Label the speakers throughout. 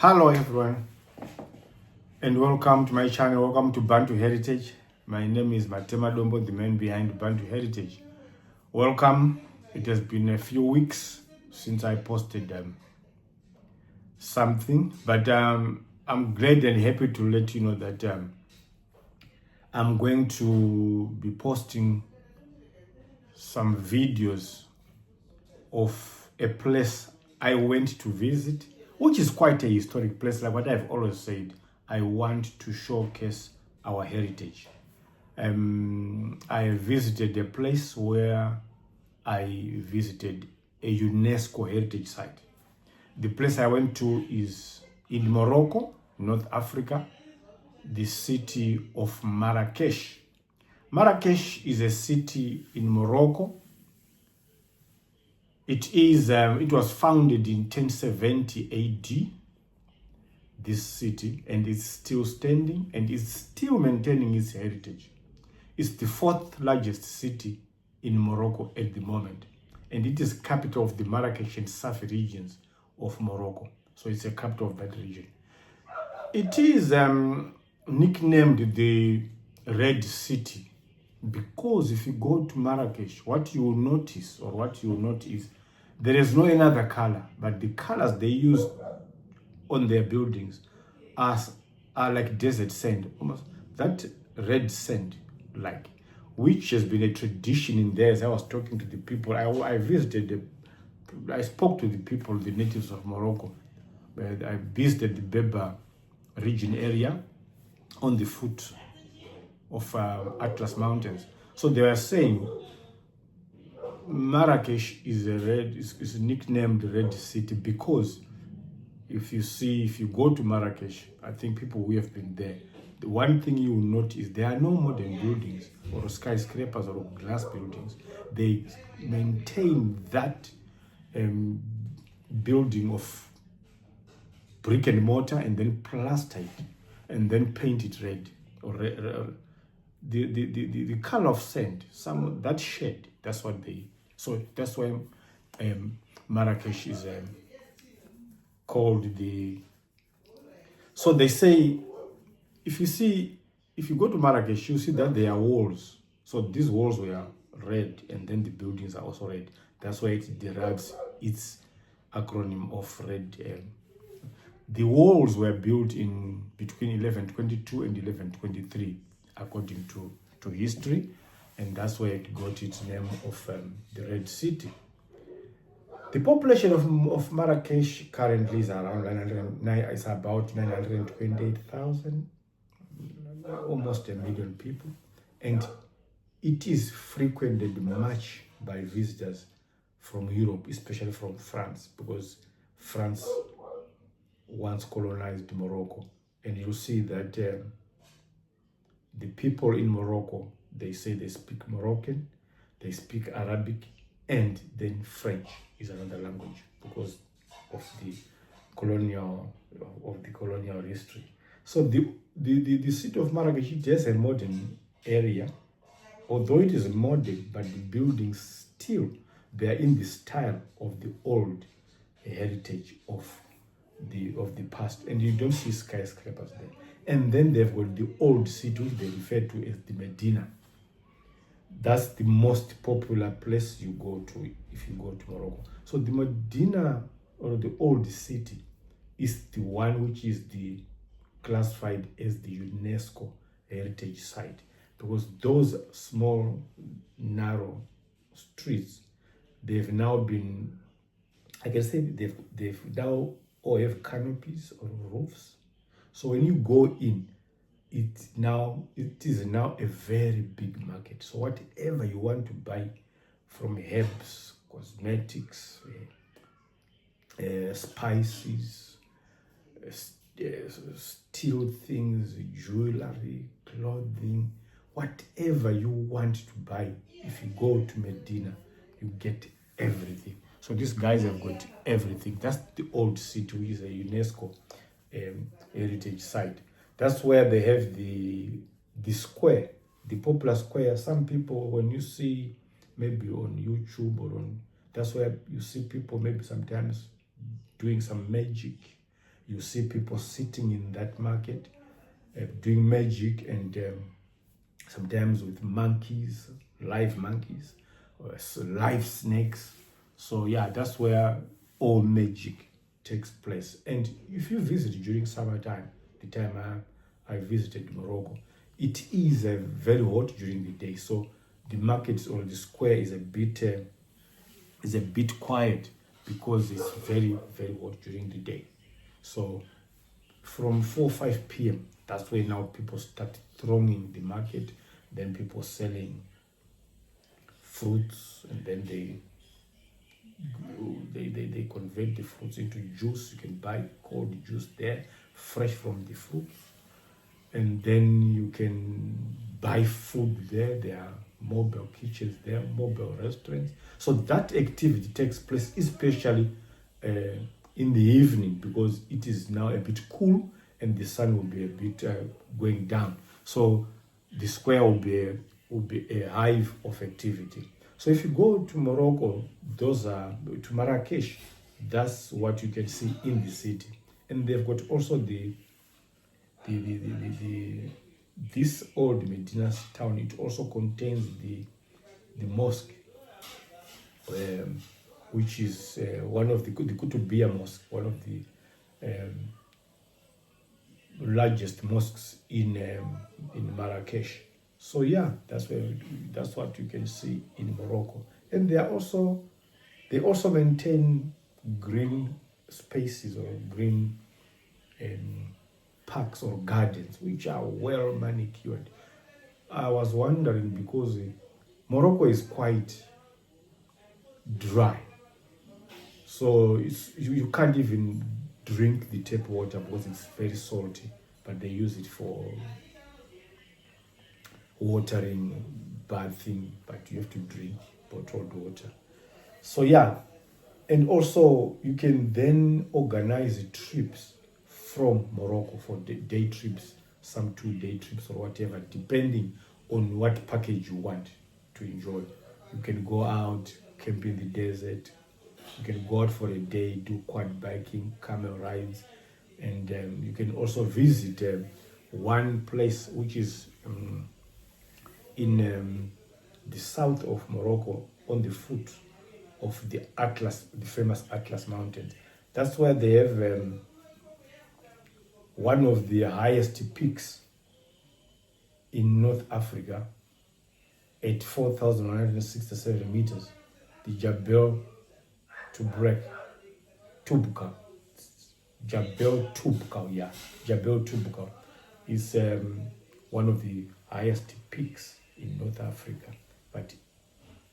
Speaker 1: Hello everyone and welcome to my channel. Welcome to Bantu Heritage. My name is Matema Dombo, the man behind Bantu Heritage. Welcome. It has been a few weeks since I posted something, but I'm glad and happy to let you know that I'm going to be posting some videos of a place I went to visit, which is quite a historic place. Like what I've always said, I want to showcase our heritage. I visited a place where I visited a UNESCO heritage site. The place I went to is in Morocco, North Africa, the city of Marrakech. Marrakech is a city in Morocco. It was founded in 1070 AD, this city, and it's still standing and is still maintaining its heritage. It's the fourth largest city in Morocco at the moment, and it is capital of the Marrakech and Safi regions of Morocco. So it's a capital of that region. It is nicknamed the Red City because if you go to Marrakech, what you will notice, there is no another color, but the colors they use on their buildings are like desert sand, almost that red sand, like, which has been a tradition in there. As I was talking to the people, I spoke to the people, the natives of Morocco. I visited the Berber region area on the foot of Atlas Mountains. So they were saying Marrakech is nicknamed Red City because if you go to Marrakech, I think people who have been there, the one thing you will notice, there are no modern buildings or skyscrapers or glass buildings. They maintain that building of brick and mortar and then plaster it and then paint it red or the color of sand, that shade. That's what they. So that's why Marrakech is called the. So they say, if you go to Marrakech, you see that there are walls. So these walls were red, and then the buildings are also red. That's why it derives its acronym of red. The walls were built in between 1122 and 1123, according to history, and that's where it got its name of the Red City. The population of Marrakech currently is around it's about 928,000, almost a million people, and it is frequented much by visitors from Europe, especially from France, because France once colonized Morocco, and you see that the people in Morocco, they say they speak Moroccan, they speak Arabic, and then French is another language because of the colonial history. So the city of Marrakech, it has a modern area, although it is modern, but the buildings still, they are in the style of the old heritage of the past, and you don't see skyscrapers there. And then they've got the old city, which they refer to as the Medina. That's the most popular place you go to if you go to Morocco. So the Medina, or the old city, is the one which is classified as the UNESCO heritage site, because those small narrow streets, they've now been, I can say they've now or have canopies or roofs. So when you go in, it is now a very big market. So whatever you want to buy, from herbs, cosmetics, spices, steel things, jewelry, clothing, whatever you want to buy, if you go to Medina, you get everything. So these guys have got everything. That's the old city, which is a UNESCO heritage site. That's where they have the square, the popular square. Some people, when you see maybe on YouTube or that's where you see people maybe sometimes doing some magic. You see people sitting in that market, doing magic, and sometimes with monkeys, live monkeys, or live snakes. So yeah, that's where all magic takes place. And if you visit during summertime, the time I visited Morocco, it is very hot during the day. So the market or the square is a bit quiet because it's very very hot during the day. So from 4 5 p.m. that's where now people start thronging the market. Then people selling fruits, and then they convert the fruits into juice. You can buy cold juice there, fresh from the fruits, and then you can buy food there. There are mobile kitchens there, mobile restaurants. So that activity takes place especially in the evening, because it is now a bit cool and the sun will be a bit going down. So the square will be a hive of activity. So if you go to Morocco, those are to Marrakech, that's what you can see in the city. And they've got also this old Medina town. It also contains the mosque, which is one of the Kutubiyya Mosque, one of the largest mosques in Marrakech. So yeah, that's what you can see in Morocco. And they also maintain green spaces or green parks or gardens, which are well manicured. I was wondering, because Morocco is quite dry, so you can't even drink the tap water because it's very salty, but they use it for watering, bathing, but you have to drink bottled water. So yeah, and also you can then organize trips from Morocco for day trips, some 2-day trips or whatever, depending on what package you want to enjoy. You can go out, camp in the desert. You can go out for a day, do quad biking, camel rides, and you can also visit one place which is in the south of Morocco, on the foot of the famous Atlas Mountains. That's where they have one of the highest peaks in North Africa at 4,167 meters, the Jabal Tubka. Jabal Tubka is one of the highest peaks in North Africa, but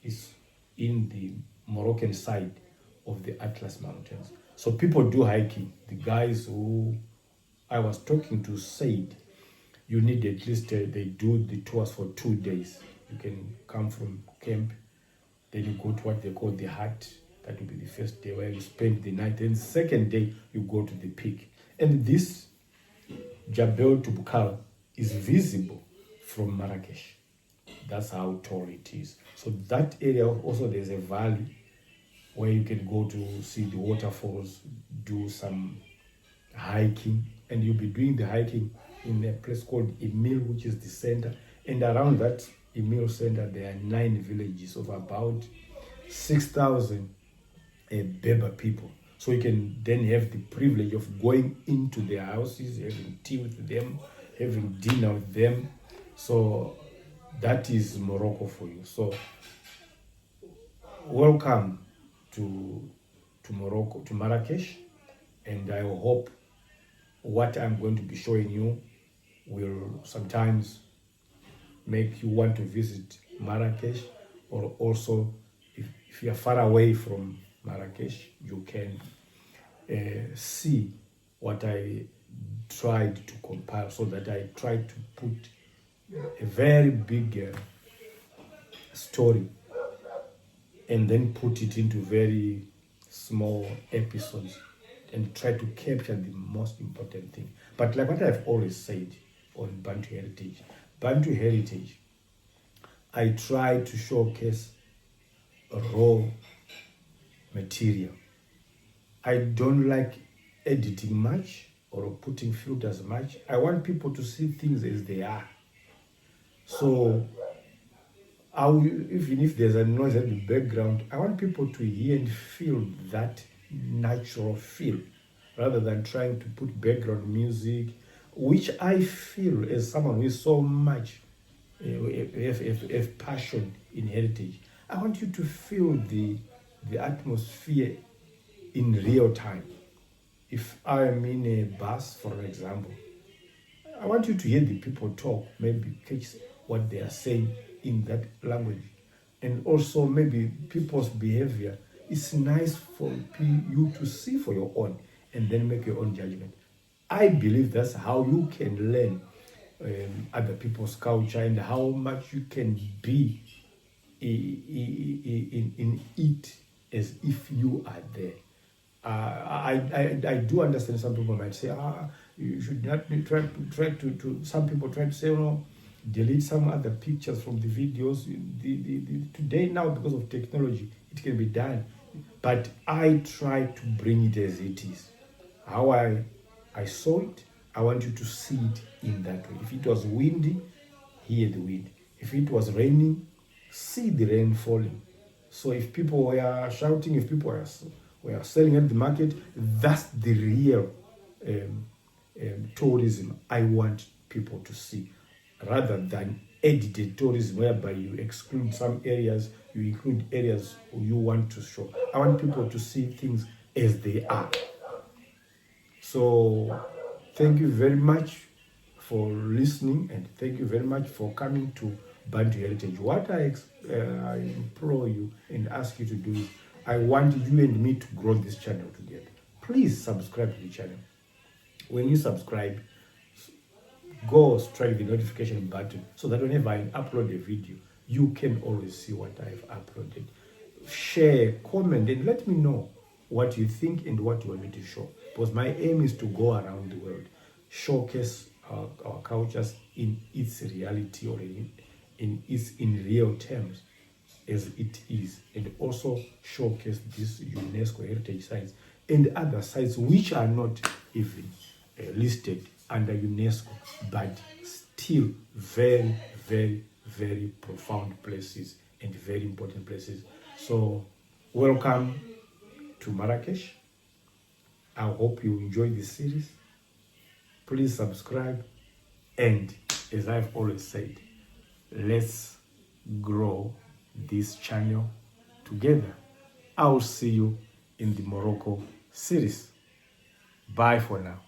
Speaker 1: it's in the Moroccan side of the Atlas Mountains. So people do hiking. The guys who I was talking to said you need at least, they do the tours for 2 days. You can come from camp, then you go to what they call the hut. That will be the first day where you spend the night. Then the second day, you go to the peak. And this Jabal Tubkal is visible from Marrakech. That's how tall it is. So that area also, there's a valley where you can go to see the waterfalls, do some hiking, and you'll be doing the hiking in a place called Emil, which is the center. And around that Emil center, there are 9 villages of about 6,000 Berber people. So you can then have the privilege of going into their houses, having tea with them, having dinner with them. So that is Morocco for you. So welcome to Morocco, to Marrakech, and I hope what I'm going to be showing you will sometimes make you want to visit Marrakech, or also if you're far away from Marrakech, you can see what I tried to compile, so that I tried to put a very big story and then put it into very small episodes and try to capture the most important thing. But like what I've always said on Bantu Heritage, I try to showcase raw material. I don't like editing much or putting filters much. I want people to see things as they are. So even if there's a noise at the background, I want people to hear and feel that natural feel rather than trying to put background music, which I feel as someone with so much passion in heritage. I want you to feel the atmosphere in real time. If I am in a bus, for example, I want you to hear the people talk, maybe catch what they are saying in that language. And also maybe people's behavior. It's nice for you to see for your own and then make your own judgment. I believe that's how you can learn other people's culture and how much you can be in it as if you are there. I do understand some people might say, you should not try to some people try to say, delete some other pictures from the videos. Today now, because of technology, it can be done. But I try to bring it as it is. How I saw it, I want you to see it in that way. If it was windy, hear the wind. If it was raining, see the rain falling. So if people were shouting, if people were selling at the market, that's the real tourism I want people to see, rather than edited tourism whereby you exclude some areas, you include areas you want to show. I want people to see things as they are. So thank you very much for listening, and thank you very much for coming to Bantu Heritage. What I implore you and ask you to do is, I want you and me to grow this channel together. Please subscribe to the channel. When you subscribe, go strike the notification button so that whenever I upload a video, you can always see what I've uploaded. Share, comment, and let me know what you think and what you want me to show. Because my aim is to go around the world, showcase our cultures in its reality, or in real terms as it is, and also showcase these UNESCO heritage sites and other sites which are not even listed under UNESCO, but still very, very, very profound places and very important places. So welcome to Marrakech. I hope you enjoy this series. Please subscribe, and as I've always said, let's grow this channel together. I'll see you in the Morocco series. Bye for now.